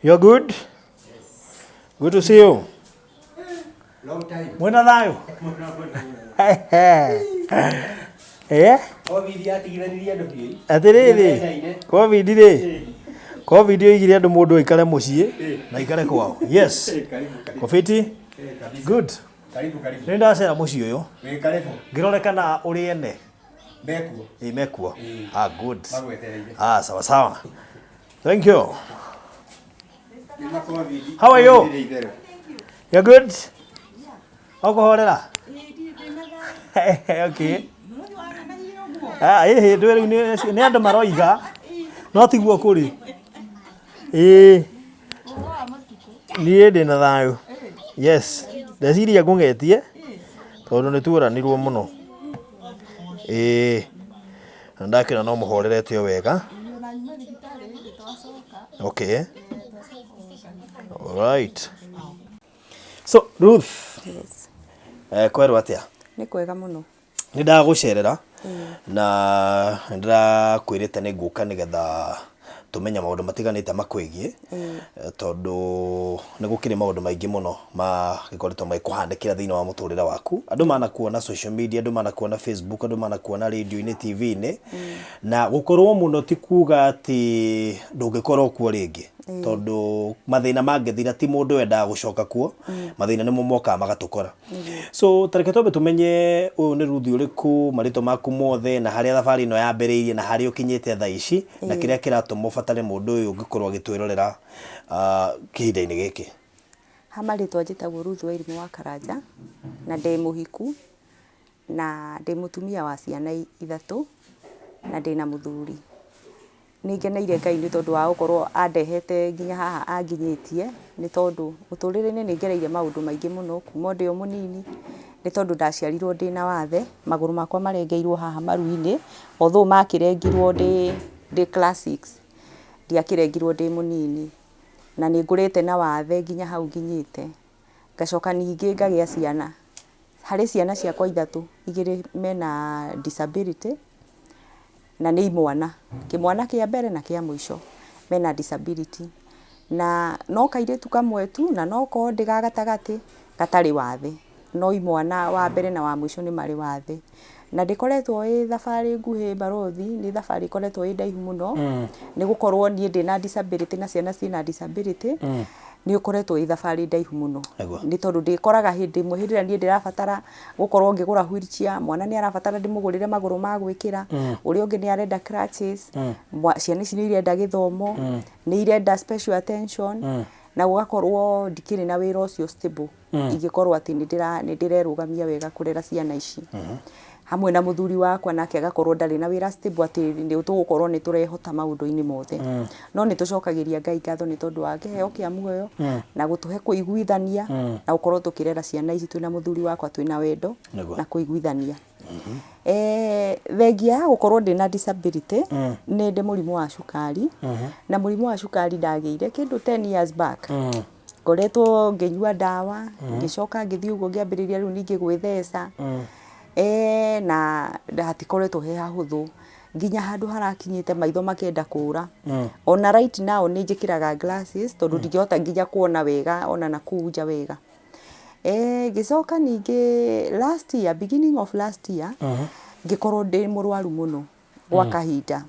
You're good? Good to see you. Long time. Mwena thayo? Eh? COVID yatigiranirie andu biũ. Atiriri. COVID ri. COVID igire andu mundu aikare mucii na ikare kwao. Yes. Kofiti? Good. Karibu. Nenda cera mucii uyu. Karibu. Ngirorekana uri ene. Mekuo. Mekuo. Good. Magwetereire. Sawa sawa. Thank you. How are you? You're good? Okohorera? Okay. Ndwere ni andu maroiga no tiguo kuri. Niĩ ndĩna thayũ. Yes. Ndeciria ngũngetie tondũ nĩ tuoranirwo mũno. Na ndakĩra no mũhorerete o wega. Okay. All right. So, Ruth. Yes. Kwerwo atia? Nĩ kwega mũno. Nĩ ndagũcerera na ndĩrakwĩrĩte nĩ ngũka nĩgetha tumenya maũndũ matiganĩte makwĩgie tondũ nĩ gũkĩrĩ maũndũ maingĩ mũno magĩkoretwo magĩkũhanĩkĩra thĩinĩ wa mũtũrĩre waku. Andũ manakuona social media, andũ manakuona Facebook, andũ manakuona radio-inĩ, TV-inĩ na gũkorwo mũno ti kuga atĩ ndũngĩkorwo kuo rĩngĩ tondũ mathĩna mangĩthira ti mũndũ wendaga gũcoka kuo, mathĩna nĩmo mokaga magatũkora. So tareke twambe tumenye ũyũ nĩ Ruth ũrĩkũ, marĩtwa maku mothe na harĩa thabarĩ ĩno yambĩrĩirie na harĩa ũkinyĩte thaa ici na kĩrĩa kĩratũma ũbatare mũndũ ũyũ ũngĩkorwo agĩtwĩrorera kĩhinda-inĩ gĩkĩ. Ha marĩtwa njĩtagwo Ruth Wairimu wa Karanja na ndĩ mũhiku na ndĩ mũtumia wa ciana ithatũ na ndĩ na mũthuri. Nĩngeneire Ngai nĩ tondũ wa gũkorwo andehete nginya haha anginyĩtie nĩ tondũ mũtũrĩre-inĩ nĩ ngereire maũndũ maingĩ mũno kuma ndĩ o mũnini nĩ tondũ ndaciarirwo ndĩ na wathe, magũrũ makwa marengeirwo haha maru-inĩ although makĩrengirwo ndĩ class 6 ndiakĩrengirwo ndĩ mũnini na nĩ ngũrĩte na wathe nginya hau nginyĩte. Ngacoka ningĩ ngagĩa ciana, harĩ ciana ciakwa ithatũ, igĩrĩ mena disability na nĩ imwana, kĩmwana kĩa mbere na kĩa mũico mena disability na no kairĩtu kamwe tu na no ko ndĩ ga gatagatĩ gatarĩ wathe, no imwana wa mbere na wa mũico nĩ marĩ wathe. Na ndĩkoretwo ĩ thabarĩ nguhĩ Barothi, nĩ thabarĩ ĩkoretwo ĩ ndaihu mũno nĩ gũkorwo niĩ ndĩ na disability na ciana ciĩna disability nĩ ũkoretwo ĩ thabarĩ ndaihu mũno nĩ tondũ ndĩkoraga hĩndĩ ĩmwe hĩndĩ ĩrĩa niĩ ndĩrabatara gũkorwo ngĩgũra wheelchair, mwana nĩ arabatara ndĩmũgũrĩre magũrũ ma gwĩkĩra, ũrĩa ũngĩ nĩ arenda crutches, ciana ici nĩ irenda gĩthomo, nĩ irenda special attention na gũgakorwo ndikĩrĩ na wĩra ũcio stable ingĩkorwo atĩ nĩ ndĩrerũgamia wega kũrera ciana ici. Hamwe na mũthuri wakwa nake agakorwo ndarĩ na wĩra stable atĩ nĩ tũgũkorwo nĩ tũrehota maũndũ-inĩ mothe. No nĩ tũcokagĩria Ngai ngatho nĩ tondũ wa kĩheo kĩa muoyo na gũtũhe kũiguithania na gũkorwo tũkĩrera ciana ici twĩna mũthuri wakwa twĩna wendo na kũiguithania. Thengia ya gũkorwo ndĩ na disability nĩ ndĩ mũrimũ wa cukari na mũrimũ wa cukari ndagĩire kĩndũ 10 years back. Ngoretwo ngĩnyua ndawa, ngĩcoka ngĩthiĩ ũguo ngĩambĩrĩria rĩu ningĩ gwĩtheca na hatikoretwo he hahũthũ nginya handũ harakinyĩte maitho makĩenda kũra. Ona right now nĩ njĩkĩraga glasses tondũ ndingĩhota nginya kuona wega ona na kũu nja wega. Ngĩcoka ningĩ last year, beginning of last year ngĩkorwo ndĩ mũrwaru mũno gwa kahinda.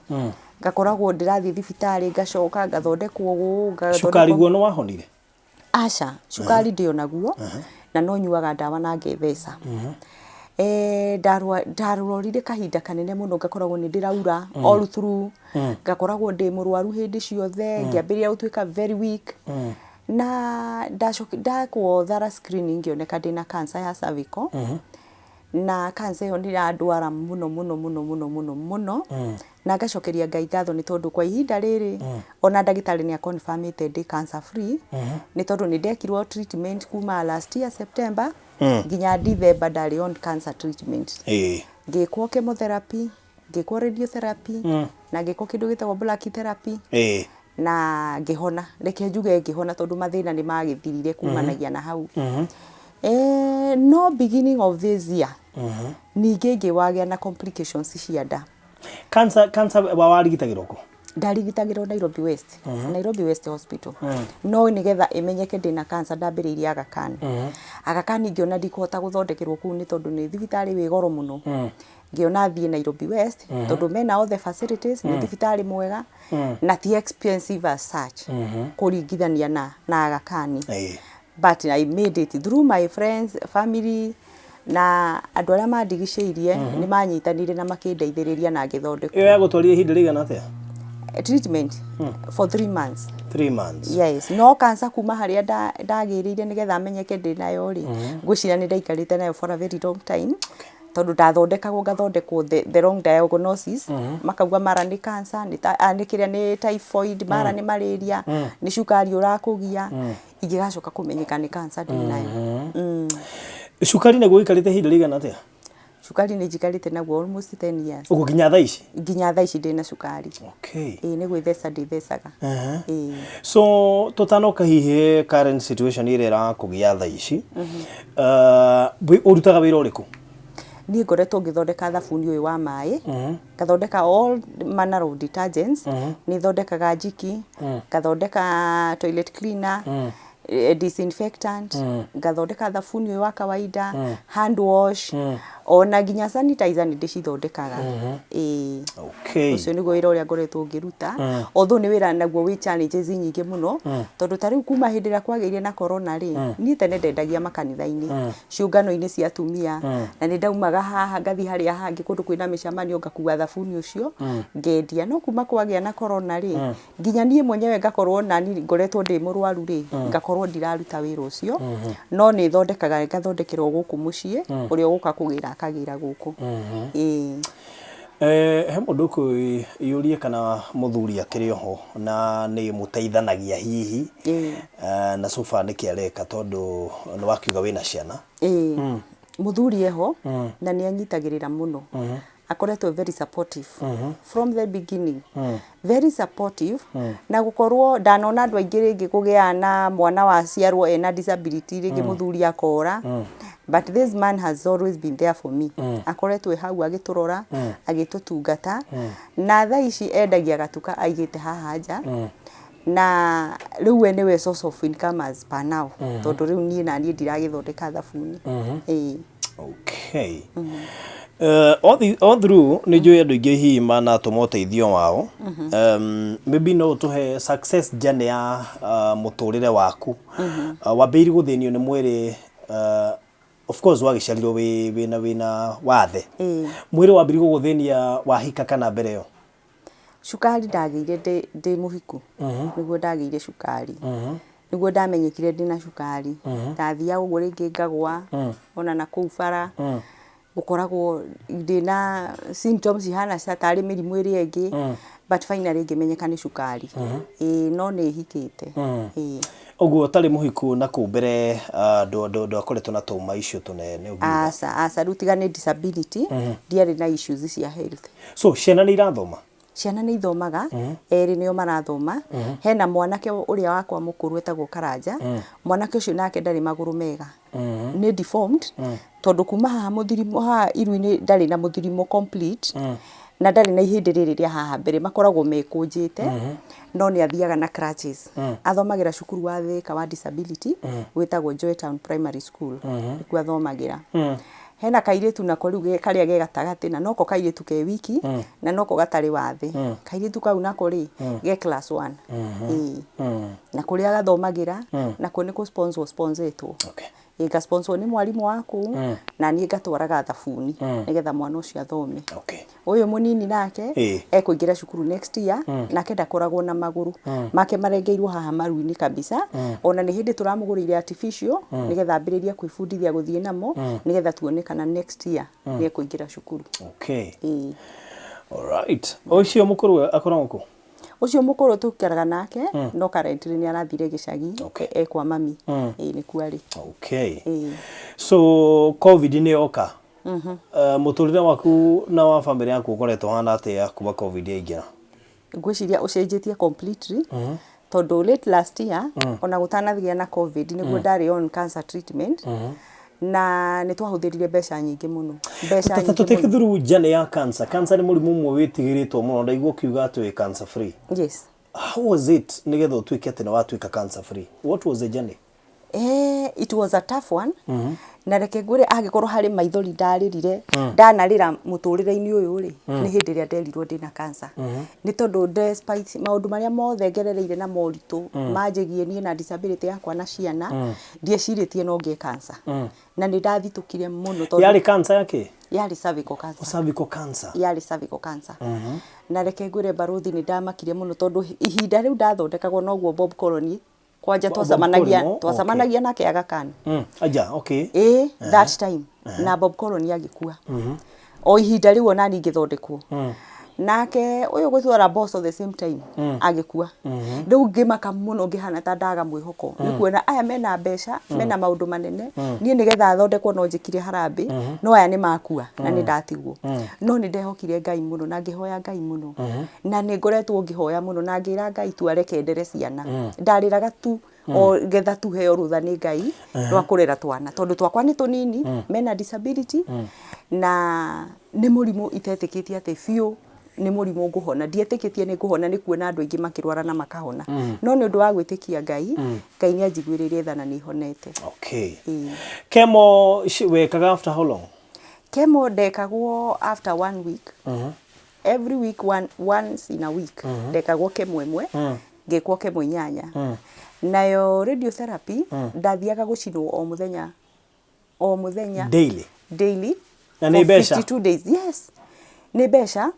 Ngakoragwo ndĩrathiĩ thibitarĩ ngacoka ngathondekwo gũũ. Cukari guo nĩ wahonire? Aca, cukari ndĩ onaguo na no nyuaga ndawa na ngetheca. Ndarwarire kahinda kanene mũno ngakoragwo nĩ ndĩraura all through, ngakoragwo ndĩ mũrwaru hĩndĩ ciothe, ngĩambĩrĩria gũtuĩka very weak na ndakwo thara screening ngĩoneka ndĩna cancer ya cervical na cancer ĩyo nĩ ĩrandwara mũno na ngacokeria Ngai ngatho nĩ tondũ kwa ihinda rĩrĩ ona ndagĩtarĩ nĩ confirmĩte ndĩ cancer free nĩ tondũ nĩ ndekirwo treatment kuma last year September nginya December ndarĩ on cancer treatment. Ngĩkwo chemotherapy, ngĩkwo radiotherapy na ngĩkwo kĩndũ gĩtagwo black therapy na ngĩhona. Reke njuge ngĩhona tondũ mathĩna nĩ magĩthirire kumanagia na hau. No beginning of this year ningĩ ngĩwagĩa na complications cia nda. Cancer warigitagĩrwo kũ? ndarigitagirwo Nairobi West Nairobi West Hospital no nigetha imenyeke ndina cancer ndambiriirie Aga Khan Aga Khan ngiona ndikuhota guthondekerwo kuu ni tondu ni thibitari wi goro muno ngiona thie Nairobi West tondu mena all the facilities ni thibitari mwega na ti expensive as such kuringithania na Aga Khan but I made it through my friends family na andu aria mandigiceirie ni manyitanire na makindeithiriria na ngithondekwo iyo yagutwarire ihinda rigana atia treatment for 3 months 3 months yes no cancer kuma haria ndagirire nigetha amenyeke ndinayo ri ngwicira ni ndaikarite nayo for a very long time tondu ndathondekagwo ngathondekwo the wrong diagnosis makauga mara ni cancer ni kiria ni typhoid mara ni malaria ni cukari urakugia ingigacoka kumenyeka ni cancer ndinayo cukari naguo ikarite ihinda rigana atia cukari ni jikarite naguo almost 10 years uko ginya thaa ici ndina cukari okay ni gwithesa ndithesaga so tutanoka hihi current situation ire ra kugia thaa ici urutaga wira uriku ni ngoretwo ngithondeka thabuni uyu wa mai ngathondeka all manner of detergents ni thondekaga jiki ngathondeka toilet cleaner disinfectant ngathondeka thabuni uyu wa kawaida hand wash ona ginya sanitizer ni ndicithondekaga okay ucio niguo wira uria ngoretwo ngiruta although ni wira naguo wi challenges nyingi muno tondu tariu kuma hindi ria kwagiria na corona ri ni tene ndendagia makanitha-ini ciungano-ini cia atumia na ni ndaumaga haha ngathi haria hangi kundu kwina micemanio ngakua thabuni ucio ngendia no kuma kwagia na corona ri ginya nie mwenyewe ngakorwo nani ngoretwo ndi murwaru ri ngakorwo ndiraruta wira ucio no ni thondekaga ngathondekerwo guku mucii uria uguka kugira akagira guku he mundu ku yurie kana muthuri akiri ho na ni muteithanagia hihi na sofa ni kiareka tondu ni wakiuga wina ciana muthuri eho na ni anyitagirira muno akoretwo very supportive from the beginning very supportive na gukorwo ndanona andu aingi ringi kugia na mwana wa ciarwo ena disability ringi muthuri akora but this man has always been there for me akoretwo hau agiturora agitutungata na thaa ici endagia gatuka aigite haha nja na riu we niwe source of income as per now tondu riu nie na nie ndiragithondeka thabuni okay all through ni njui andu ingi hihi mana tumoteithio wao maybe no tuhe success journey ya muturire waku wambiri guthinio ni mwiri of course wagicarirwo wina wathe mwiri wambiri guthinia wahika kana mbere yo cukari ndagire ndi muhiku niguo ndagire cukari niguo ndamenyekire ndina cukari ndathia uguo ringi ngagwa ona na kuu bara gukoragwo ndina symptoms ihana satari mirimu iri ingi but finally ngimenyeka ni cukari no ni hikite oguo tari muhiku na ku mbere ndo akoretwo na tuma icio tunene ugiuga asa rutigane disability ndiari na issues cia health so ciana ni irathoma ciana ni ithomaga eri nio marathoma hena mwanake uria wakwa mukuru etagwo Karanja mwanake ucio nake ndari maguru mega ni deformed tondu kuma haha muthirimo haha iru-ini ndari na muthirimo complete na ndari na ihindi riri ria haha mbere makoragwo mekunjite no ni athiaga na crutches athomagira cukuru wa Thika wa disability wetagwo Joy Town Primary School nikuo athomagira hena kairitu nako riu karia ge gatagati na noko kairitu ke wiki na noko gatari wathi kairitu kau nako ri ge class 1 na kuria gathomagira nako ni ku sponsoretwo iga sponsor ni mwalimu waku na ni ngatwaraga thabuni nigetha mwana ucio athome uyu munini nake ekuingira cukuru next year nake ndakoragwo na maguru make marengeirwo haha maru-ini kabisa ona ni hindi turamugurire artificial nigetha ambiriria kwifundithia guthie namo nigetha tuone kana next year ni ekuingira cukuru all right ucio mukuru akoragwo ku ucio mukuru tukiraga nake no currently ni arathire gicagi kwa mami ni kuari so covid ni oka muturire waku na wa family yaku ukoretwo hana atia kuma covid yaingira ngwiciria ucenjetie completely tondu late last year ona gutanathia na covid niguo ndari on cancer treatment na nĩ twahũthĩrire mbeca nyingĩ mũno, mbeca nyingĩ Tuteke mũno. through journey ya cancer. Cancer nĩ mũrimũ ũmwe wĩtigĩrĩtwo mũno, ndaigua kiuga atĩ wĩ cancer free. Yes. How was it nigetha ũtuĩke atĩ nĩ watuĩka cancer free? What was the journey? It was a tough one. Na reke ngwĩre angĩkorwo harĩ maithori ndarĩrire ndanarĩra mũtũrĩre-inĩ ũyũ rĩ nĩ hĩndĩ ĩrĩa nderirwo ndĩna cancer. Nĩ tondũ despite maũndũ marĩa mothe ngerereire na moritũ manjĩgie niĩ na disability yakwa na ciana ndiecirĩtie no ngĩe cancer. Na nĩ ndathitũkire mũno tondũ Yarĩ cancer yake? yarĩ cervical cancer. Cervical cancer. Yarĩ cervical cancer. Na reke ngwĩre Baruthi nĩ ndamakire mũno tondũ ihinda rĩu ndathondekagwo noguo Bob Colony kwanja twacamanagia nake Aga Khan. Aja, okay. That time na Bob Colony agĩkua. O ihinda rĩu ona ngĩthondekwo. Nake ũyũ gwĩtwara boss at the same time agĩkua. Rĩu ngĩmaka mũno ngĩhana ta ndaga mwĩhoko. Nĩ kuona aya mena mbeca, mena maũndũ manene, niĩ nĩgetha thondekwo no njĩkire harambĩ, no aya nĩ makua na nĩ ndatigwo. No nĩ ndehokire Ngai mũno na ngĩhoya Ngai mũno. Na nĩ ngoretwo ngĩhoya mũno na ngĩra Ngai tu areke ndere ciana. Ndarĩraga tu o getha tu heo rutha nĩ Ngai rwa kũrera twana tondũ twakwa nĩ tũnini, mena disability na nĩ mũrimũ itetĩkĩtie atĩ biũ nĩ mũrimũ ngũhona, ndietĩkĩtie nĩ ngũhona, nĩ kuona andũ aingĩ makĩrwara na makahona. No nĩ ũndũ wa gwĩtĩkia Ngai, Ngai nĩ anjiguĩrĩire tha na nĩ honete. Okay. Chemo wekaga after how long? Chemo ndekagwo after 1 week. Every week, once in a week. Ndekagwo chemo ĩmwe, ngĩkwo chemo 8. Nayo radiotherapy ndathiaga gũcinwo o mũthenya. Daily. Na nĩ mbeca? 52 days. Yes. Nĩ mbeca.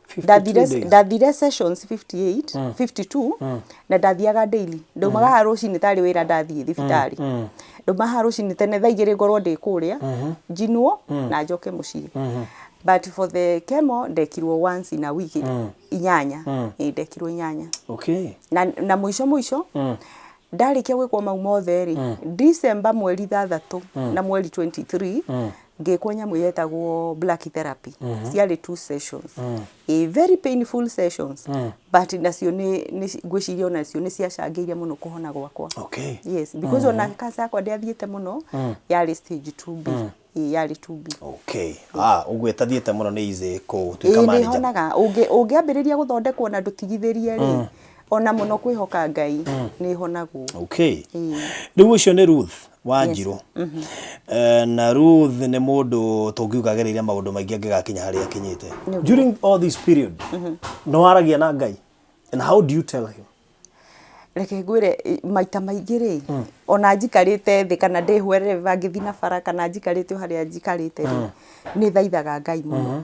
Ndathire sessions 52 na ndathiaga daily. Ndaumaga haha rũcinĩ tarĩ wĩra ndathiĩ thibitarĩ. Ndauma haha rũcinĩ tene thaa 2 ngorwo ndĩ kũrĩa, njinwo na njoke mũciĩ. But for the chemo ndekirwo once in a week 8. Ndekirwo 8. Okay. Na mũico ndarĩkia gwĩkwo mau mothe rĩ December mweri 3 na mweri 23 ngĩkwo nyamũ yetagwo black therapy. Ciarĩ 2 sessions. Very painful sessions. But nacio nĩ ngwĩciria nacio nĩ ciacangĩire mũno kũhona gwakwa. Okay. Yes, because ona cancer yakwa ndĩathiĩte mũno, yarĩ stage 2B. Yarĩ 2B. Okay. Ũgwĩta thiĩte mũno nĩ easy gũtuĩka manager. Nĩ honaga ũngĩambĩrĩria gũthondekwo na ndũtigithĩrie rĩ ona mũno kwĩhoka Ngai nĩ honagwo. Okay. Rĩu ũcio nĩ Ruth Wanjiru. Na Ruth nĩ mũndũ tũngiuga agereire maũndũ maingĩ angĩgakinya harĩa akinyĩte. During all this period, no waragia na Ngai? And how do you tell him? Reke ngwĩre maita maingĩ rĩ ona njikarĩte thĩ kana ndĩhwerere ngĩthiĩ na bara kana njikarĩte harĩa njikarĩte rĩ nĩ thaithaga Ngai mũno.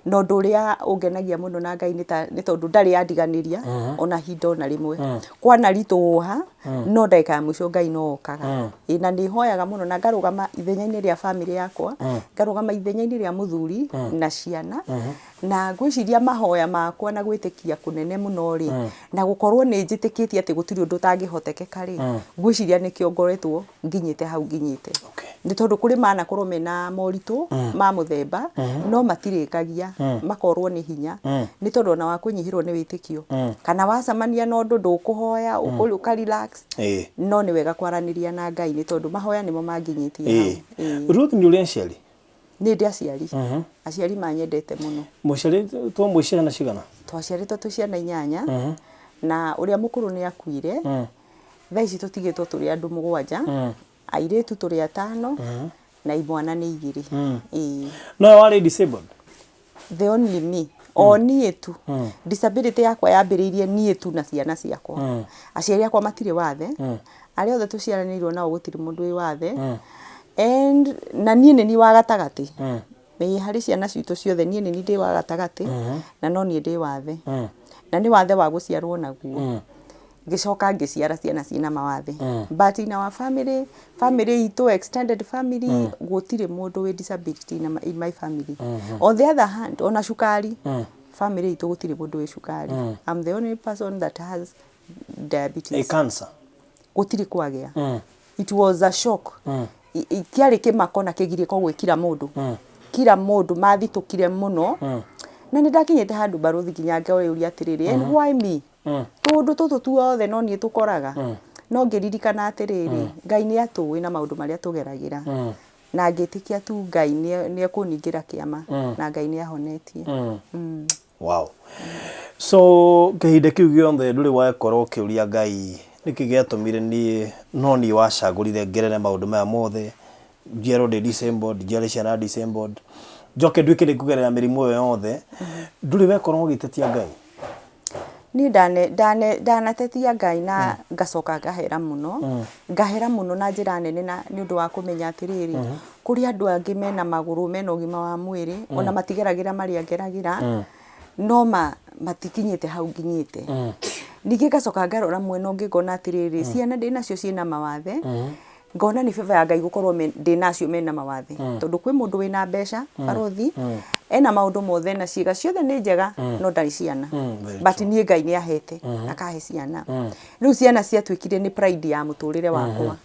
No ũndũ ũrĩa ũngenagia mũno na Ngai nĩ tondũ ndarĩ yandiganĩria ona hinda ona rĩmwe. Kwana ritũha no ndagĩka ya mũico Ngai no okaga. Na nĩ hoyaga mũno na ngarũgama ithenya-inĩ rĩa family yakwa, ngarũgama ithenya-inĩ rĩa mũthuri na ciana. Na ngwĩciria mahoya makwa na gwĩtĩkia kũnene mũno rĩ na gũkorwo nĩ njĩtĩkĩtie atĩ gũtirĩ ũndũ ũtangĩhotekeka rĩ ngwĩciria nĩkĩo ngoretwo nginyĩte hau nginyĩte. Nĩ tondũ kũrĩ manakorwo mena moritũ ma mũthemba no matirĩkagia makorwo nĩ hinya nĩ tondũ ona wa kũnyihĩrwo nĩ wĩtĩkio kana wacemania na ũndũ ndũkũhoya ũka relax no nĩ wega kwaranĩria na Ngai nĩ tondũ mahoya nĩmo manginyĩtie hau. Ruth nĩ ũrĩ aciari? Nĩ ndĩ aciari. Aciari manyendete mũno. Mũciarĩtwo mwĩ ciana cigana? Twaciarĩtwo twĩ ciana 8 na ũrĩa mũkũrũ nĩ akuire. Thaa ici tũtigĩtwo tũrĩ andũ 7, airĩtu tũrĩ 5 na imwana nĩ 2. No warĩ disabled? The only me. O niĩ tu. Disability yakwa yambĩrĩirie niĩ tu na ciana ciakwa. Aciari akwa matirĩ wathe. Arĩa othe tũciaranĩirwo nao gũtirĩ mũndũ wĩ wathe. And na niĩ nĩ wa gatagatĩ. Harĩ ciana citũ ciothe niĩ nĩ ndĩ wa gatagatĩ na no niĩ ndĩ wathe. Na nĩ wathe wa gũciarwo naguo. Ngĩcoka ngĩciara ciana ciĩna mawathe. But in our family itũ extended family gũtirĩ mũndũ wĩ disability in my family. On the other hand ona cukari family itũ gũtirĩ mũndũ wĩ cukari. I'm the only person that has diabetes. A cancer? Gũtirĩ kwagĩa. It was a shock. Kiarĩ kĩmako na kĩgirĩko gwĩ kila mũndũ mathitũkire mũno. Na nĩ ndakinyĩte handũ Baruthi nginya ngĩũria atĩrĩrĩ and why me? Tũndũ tũtũ tuothe no niĩ tũkoraga. No ngĩririkana atĩrĩrĩ Ngai nĩ atũĩ na maũndũ marĩa tũgeragĩra. na ngĩtĩkia tu Ngai nĩ ekũningĩra kĩama na Ngai nĩ ahonetie. Wow. So kahinda kiu gĩothe ndũrĩ wakorwo ũkĩũria Ngai nĩkĩ gĩatũmire no niĩ wacagũrire ngerere maũndũ maya mothe, njiarwo ndĩ disabled, njiarĩ ciana disabled, njoke nduĩke nĩ kũgerera mĩrimũ ĩyo yothe, ndũrĩ wekorwo ũgĩtetia Ngai? Niĩ ndanatetia Ngai na ngacoka ngahera mũno na njĩra nene na nĩ ũndũ wa kũmenya atĩrĩrĩ, kũrĩ andũ angĩ mena magũrũ, mena ũgima wa mwĩrĩ, ona matigeragĩra marĩa ngeragĩra, no matikinyĩte hau nginyĩte. Ningĩ ngacoka ngarora mwena ũngĩ ngona atĩrĩrĩ, ciana ndĩnacio ciĩna mawathe, ngona nĩ baba ya Ngai gũkorwo ndĩnacio mena mawathe, tondũ kwĩ mũndũ wĩna mbeca, barothi, ena maũndũ mothe na ciĩga ciothe nĩ njega, no ndarĩ ciana, but niĩ Ngai nĩ ahete, akahe ciana. Rĩu ciana ciatuĩkire nĩ pride ya mũtũrĩre wakwa,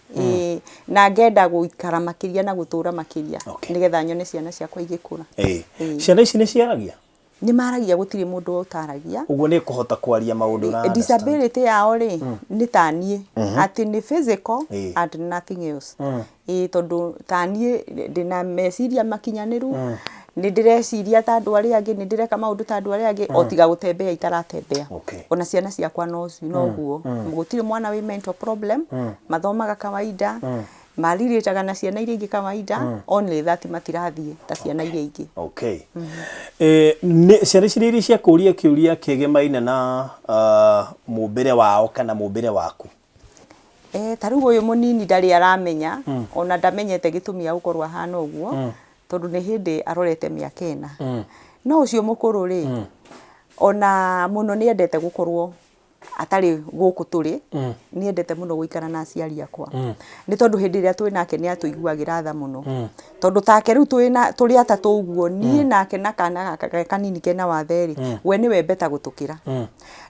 na ngenda gũikara makĩria na gũtũra makĩria, nĩgetha nyone ciana ciakwa igĩkũra. Ciana ici nĩ ciaragia? Nĩ maragia, gũtirĩ mũndũ ũtaragia. Ũguo nĩ kũhota kwaria maũndũ na disability yao rĩ nĩ taniĩ, atĩ nĩ physical and nothing else. Tondũ taniĩ ndĩna meciria makinyanĩru, nĩ ndĩreciria ta andũ arĩa angĩ, nĩ ndĩreka maũndũ ta andũ arĩa angĩ, o tiga gũtembea itaratembea. Ona ciana ciakwa noguo, gũtirĩ mwana wĩ mental problem, mathomaga kawaida, marirĩtaga na ciana iria ingĩ kawaida, only that matirathiĩ ta ciana iria ingĩ. Ciana ici iria ciakũria kĩũria kĩgemaine na mũmbĩre wao kana mũmbĩre waku? Ta rĩu ũyũ mũnini ndarĩ aramenya, ona ndamenyete gĩtũmi gĩa gũkorwo ahana ũguo, tondũ nĩ hĩndĩ arorete mĩaka 4. No ũcio mũkũrũ rĩ, ona mũno nĩ endete gũkorwo atarĩ gũkũ tũrĩ, nĩ endete mũno gũikara na aciari akwa. Nĩ tondũ hĩndĩ ĩrĩa twĩ nake nĩ atũiguagĩra tha mũno. Tondũ take rĩu tũrĩ atatũ ũguo, niĩ nake na kana gaka kanini kena wathe rĩ, we nĩwe mbeta gũtũkĩra.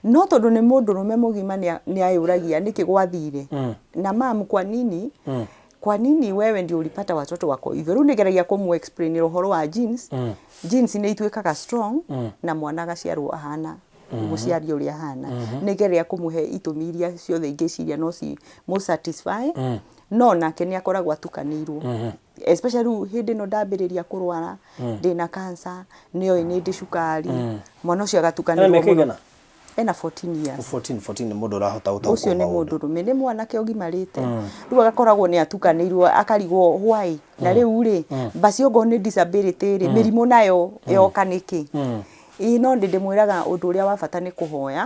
No tondũ nĩ mũndũrũme mũgima nĩ ayũragia nĩkĩ gwathire. Na mamu kwa nini wewe ndio ulipata watoto wako hivyo? Rĩu nĩgeragia kũmũ-explain ũhoro wa genes. Genes nĩ ituĩkaga strong na mwana agaciarwo ahana mũciari ũrĩa ahana. Nĩgeria kũmũhe itũmi iria ciothe ingĩciria no mũsatisfy, no nake nĩ akoragwo atukanĩirwo. Especially hĩndĩ ĩno ndambĩrĩria kũrwara, ndĩna cancer, nĩoĩ nĩ ndĩ cukari, mwana ũcio agatukanĩirwo mũno. Ena 14 years. 14 nĩ mũndũ ũrahota gũtaũkwo. Ũcio nĩ mũndũrũme, nĩ mwanake ũgimarĩte. Rĩu agakoragwo nĩ atukanĩirwo, akarigwo why. Na rĩu rĩ, basi ongo nĩ disability rĩ, mĩrimũ nayo yoka nĩkĩ? No ndĩmwĩraga ũndũ ũrĩa wa bata nĩ kũhoya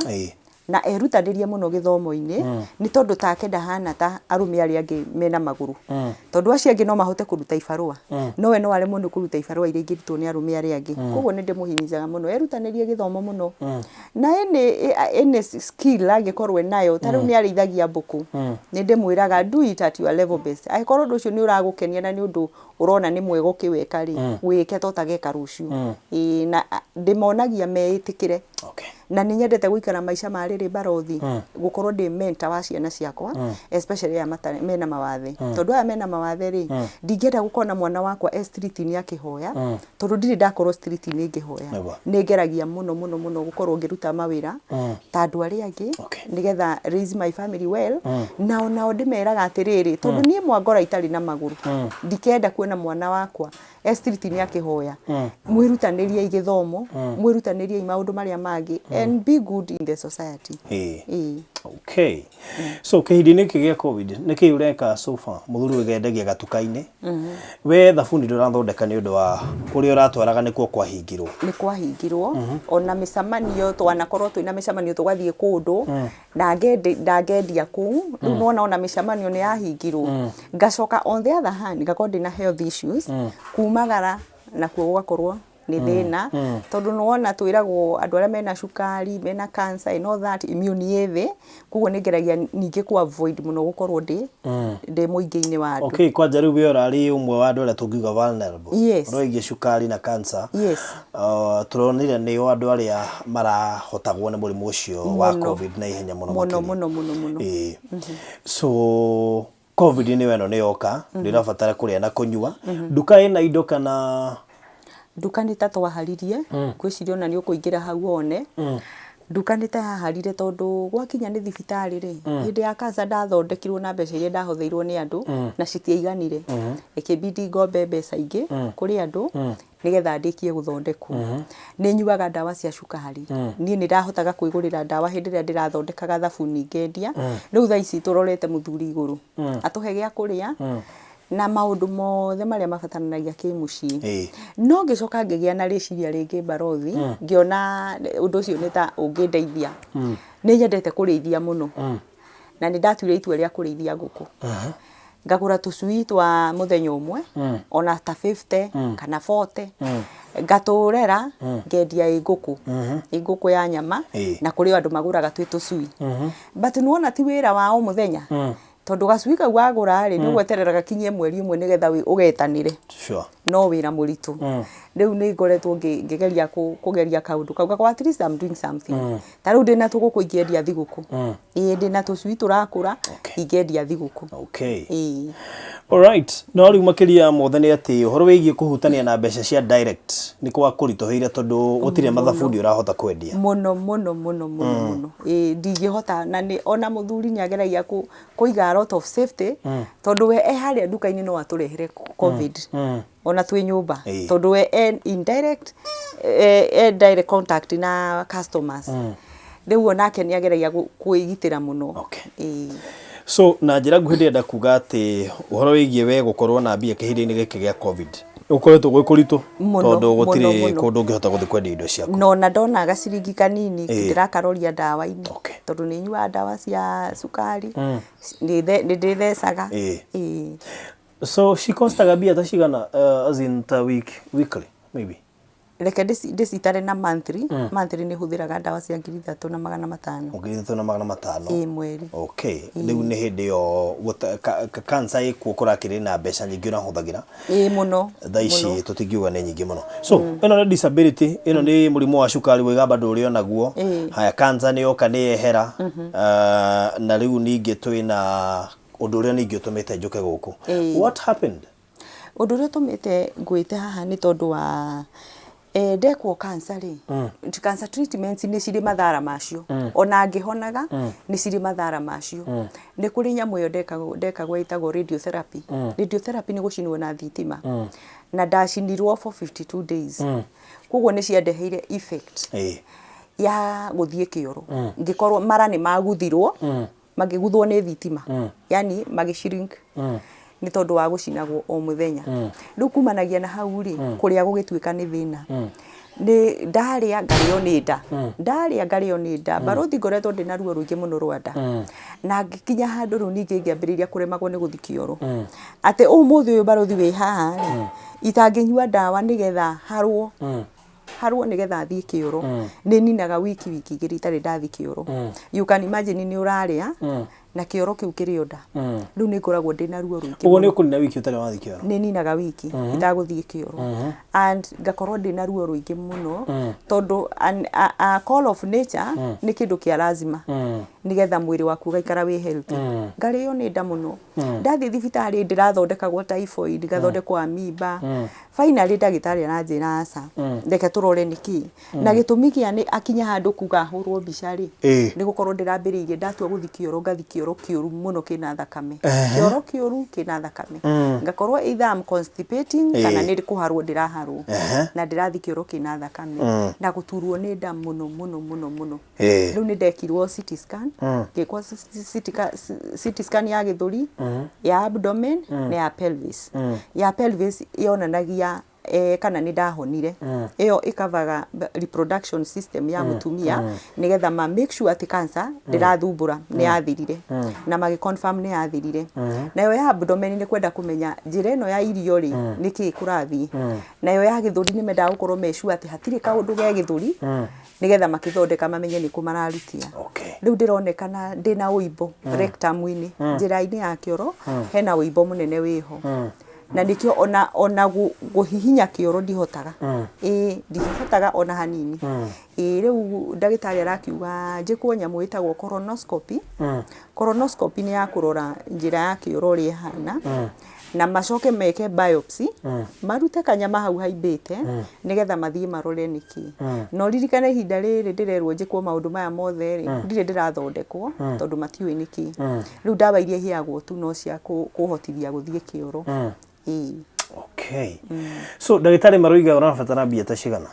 na erutanĩrie mũno gĩthomo-inĩ, nĩ tondũ take ndahana ta arũme arĩa angĩ mena magũrũ. Tondũ acio angĩ no mahote kũruta ibarũa, no we no aremwo nĩ kũruta ibarũa iria ingĩrutwo nĩ arũme arĩa angĩ. Koguo nĩ ndĩmũhimizaga mũno erutanĩrie gĩthomo mũno, na ene skill angĩkorwo nayo, ta rĩu nĩ arĩithagia mbũkũ, nĩ ndĩmwĩraga do it at your level best. Angĩkorwo ũndũ ũcio nĩ ũragũkenia na nĩ ũndũ ũrona nĩ mwega ũkĩweka rĩ, wĩke to ũtageka rũciũ. Na ndĩmonagia meĩtĩkĩre. Na nĩ nyendete gũikara maica marĩrĩ barothi, gũkorwo ndĩ mentor wa ciana ciakwa, especially aya mena mawathe. Tondũ aya mena mawathe rĩ, ndingĩenda gũkona mwana wakwa street-inĩ akĩhoya, tondũ ndirĩ ndakorwo street-inĩ ngĩhoya. Nĩ ngeragia mũno gũkorwo ngĩruta mawĩra ta andũ arĩa angĩ, nĩgetha raise my family well, na onao ndĩmeraga atĩrĩrĩ, tondũ niĩ mwangora itarĩ na magũrũ, ndikenda kuona mwana wakwa street-inĩ akĩhoya. Mwĩrutanĩrie gĩthomo, mwĩrutanĩrie maũndũ marĩa mangĩ, and be good in the society. So kĩhindi-inĩ gĩkĩ gĩa COVID nĩkĩ ũreka so far? Mũthuri ũgendagia gatuka-inĩ, we thabuni ndũrathondeka nĩ ũndũ wa kũrĩa ũratwaraga nĩkuo kwahingirwo? Nĩ kwahingirwo, ona mĩcemanio twanakorwo twĩna mĩcemanio tũgathiĩ kũndũ, na ngendia kũu, rĩu nona ona mĩcemanio nĩ yahingirwo. Ngacoka on the other hand, ngakorwo ndĩna health issues, kumagara nakuo gũgakorwo nĩ thĩna, tondũ nĩwona twĩragwo andũ arĩa mena cukari, mena cancer and all that, immune ĩ thĩ, koguo nĩ ngeragia ningĩ ku avoid mũno gũkorwo ndĩ mũingĩ-inĩ wa andũ. Kwanja rĩu we ũrarĩ ũmwe wa andũ arĩa tũngiuga vulnerable. Ũroigie cukari na cancer. Tũronire nĩo andũ arĩa marahotagwo nĩ mũrimũ ũcio wa COVID na ihenya mũno. So COVID nĩ weno nĩ yoka, ndĩrabatara kũrĩa na kũnyua. Nduka ĩna indo kana nduka nĩ ta twaharirie, gwĩciria ona nĩ ũkũingĩra hau one, ndukanite haharire tondu gwakinya ni thibitari ri hindi ya cancer ndathondekirwo na mbeca iria ndahuthiirwo ni andu na citiaiganire ikibidi ngombe mbeca ingi kuri andu nigetha ndikie guthondekwo ni nyuaga ndawa cia cukari ni ndirahotaga kwigurira ndawa hindi ria ndirathondekaga thabuni ngendia riu thaa ici turorete muthuri iguru atuhe gia kuria na maundu mothe maria mabataranagia kimucii no ngicoka ngigia na riciria ringi barothi ngiona undu ucio ni ta ungindeithia ni nyendete kurithia muno na ni ndatuire itua ria kurithia nguku ngagura tucui twa muthenya umwe ona ta 50 kana 40 ngaturera ngendia nguku ya nyama na kuri andu maguraga twi tucui but nuona ti wira wa o muthenya tondu gacui kau wagura ri ni gweterera gakinyie mweri umwe nigetha ugetanire no wira muritu riu ni ngoretwo ngigeria kugeria kaundu kau gakwa at least I'm doing something tariu ndina tuguku ingiendia thiguku ndina tucui turakura ingiendia thiguku alright no riu makiria mothe ni ati uhoro wigie kuhutania na mbeca cia direct ni kwa kuritoheire tondu gutire mathabundi urahota kwendia muno ndingihota na ni ona muthuri ni ageragia kuiga a lot of safety tondu we haria nduka-ini no aturehere covid ona twi nyumba tondu we indirect direct contact na customers riu onake ni ageragia kuigitira muno so na njira nguhindi enda kuga ati uhoro wigie we gukorwo na mbia kihindi-ini giki gia covid ukoretwo gwi kuritu tondu gutire kundu ngihota guthi kwendia indo ciaku no na ndona gaciringi kanini ndirakaroria ndawa-ini tondu ni nyua ndawa cia cukari ni ndithecaga so she costaga mbia ta cigana as in ta weekly maybe reke ndicitare na monthly ni huthiraga ndawa cia 3,500 3,500 mweri riu ni hindi yo cancer ikuo kurakiri na mbeca nyingi urahuthagira muno thaa ici tutingiuga ni nyingi muno so ino ni disability ino ni murimu wa cukari wiga bado uri onaguo haya cancer ni yoka ni ehera na riu ningi twina undu uria ningi utumite njuke guku what happened undu uria utumite ngwite haha ni tondu wa ndekwo cancer ri cancer treatments ni ciri mathara macio ona ngihonaga ni ciri mathara macio ni kuri nyamu yo ndekagwo itagwo radiotherapy ni gucinwo na thitima na ndacinirwo for 52 days koguo ni ciandeheire effect ya guthie kioro ngikorwo mara ni maguthirwo magiguthwo ni thitima yani magishrink ni tondu wa gucinagwo o muthenya riu kumanagia na hau ri kuria gugituika ni thina ni ndaria ngario ni nda barothi ngoretwo ndina ruo ruingi muno rwanda na ngikinya handu ru ningi ngiambiriria kuremagwo ni guthikioro ati umuthi uyu barothi wi haha itanginyua ndawa nigetha harwo nigetha thie kioro ni ninaga wiki igiri itari ndathi kioro you can imagine ni uraria na kioro kiu kirionda riu ni ngoragwo ndina ruo ruingi ugo ni ukunina wiki utari wathi kioro ni ninaga wiki itaguthie kioro and ngakorwo ndina ruo ruingi muno tondu a call of nature ni kindu kia lazima nigetha mwiri waku gaikara wi healthy ngario ni nda muno ndathi thibitari ndirathondekagwo typhoid gathondekwo amoeba finally ndagitari aranjira aca ndeke turore niki na gitumi kia ni akinya handu kuga hurwo mbica ri ni gukorwo ndirambiriirie ndatua guthi kioro ngathi kioro kiuru muno kina thakame kioro kiuru kina thakame ngakorwo either am constipating kana ni kuharwo ndiraharwo na ndirathi kioro kina thakame na guturwo ni nda muno riu ni ndekirwo CT scan ngikwa CT scan ya githuri ya abdomen na ya pelvis ya pelvis yonanagia kana ni ndahonire iyo ikavaga reproduction system ya mutumia nigetha ma make sure ati cancer ndirathumbura ni yathirire na magi confirm ni yathirire na yo ya abdomen ni kwenda kumenya njira ino ya irio ri niki kurathi na yo ya githuri ni menda gukorwo me sure ati hatiri kaundu ge githuri nigetha makithondeka mamenye ni kumararutia riu ndironekana ndina uibo rectum-ini njira-ini ya kioro hena uibo munene wiho na nikio ona guhihinya kioro ndihotaga ndihotaga ona hanini riu ndagitari arakiuga njikwo nyamu itagwo colonoscopy colonoscopy ni ya kurora njira ya kioro ri hana na macoke meke biopsy marute kanyama hau haimbite nigetha mathie marore niki no ririkane ihinda riri ndirerwo njikwo maundu maya mothe ri ndire ndirathondekwo tondu matiui niki riu ndawa iria hiagwo tu no cia kuhotithia guthie kioro okay so ndagitari maroiga urabatara mbia ta cigana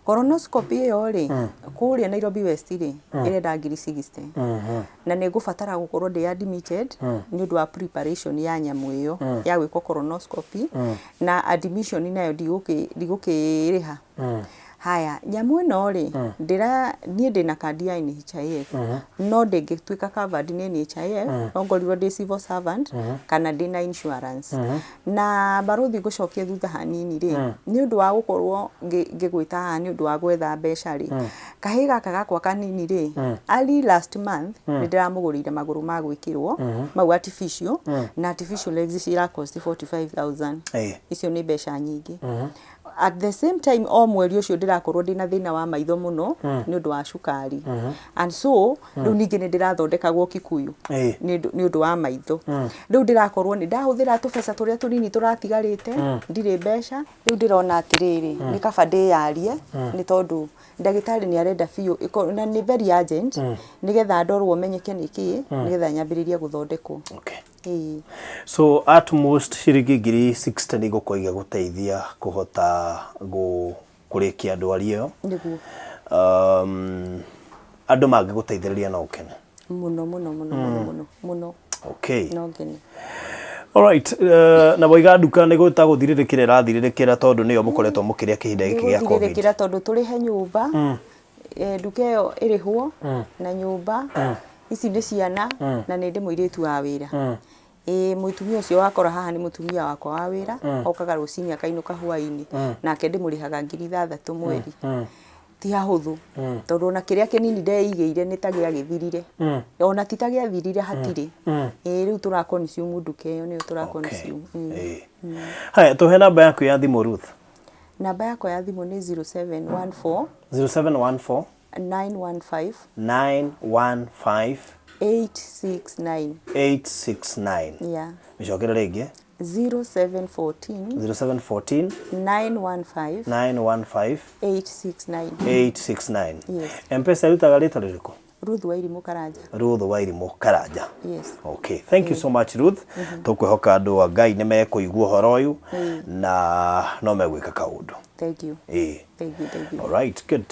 colonoscopy iyo ri kuria Nairobi West ri irenda ngiri 60 na nigubatara gukorwo ndi admitted ni undu wa preparation ya nyamu iyo ya gwikwo colonoscopy na admission nayo ndigukiriha haya nyamu ino ri nie ndina kandi ya NHIF no ndingituika covered ni NHIF no ngorirwo ndi civil servant kana ndina insurance na baruthi gucokia thutha hanini ri ni undu wa gukorwo ngigwita ni undu wa gwetha mbeca ri kahi gaka gakwa kanini ri early last month ni ndiramugurire maguru ma gwikirwo mau artificial na artificial legs ira cost 45,000 icio ni mbeca nyingi at the same time o mweri ucio ndirakorwo ndina thina wa maitho muno ni undu wa cukari and so riu ningi ni ndirathondekagwo Kikuyu ni undu wa maitho riu ndirakorwo ni ndahuthira tubesa turia tunini turatigarite ndire mbeca riu ndirona atiriri ni kaba ndiyarie ni tondu ndagitari ni arenda fiu na ni very urgent nigetha ndorwo menyeke niki nigetha nyambiririe guthondekwo so at most shiringi ngiri 60 ni gukoiga guteithia kuhota kurikia ndwari iyo niguo andu mangi guteithiriria no ukene muno okay no ngene alright na boiga nduka ni guta guthiririkira irathirirekera tondu niyo mukoretwo mukiria kihinda giki gia covid guthiririkira tondu turi he nyumba nduka iyo irihwo na nyumba ici ni ciana na ni ndi muiritu wa wira mutumia ucio wakora haha ni mutumia wakwa wa wira okaga ruciini akainuka hwaini nake ndimurihaga ngiri 6 mweri ti hahuthu tondu na kiria kinini ndeigeire ni tagia githirire ona titagia thirire hatiri riu turakonsume nduka iyo ni turakonsume haya tuhe namba yaku ya thimu Ruth namba yakwa ya thimu ni 0714 915 869 yeah mishokera rege 0714 915 869 yes M-Pesa rutaga rita ririku Ruth Wairimu Karanja yes okay thank you so much Ruth tukwehoka andu a Ngai ni mekuigua horo uyu na no megwika kaundu thank you all right good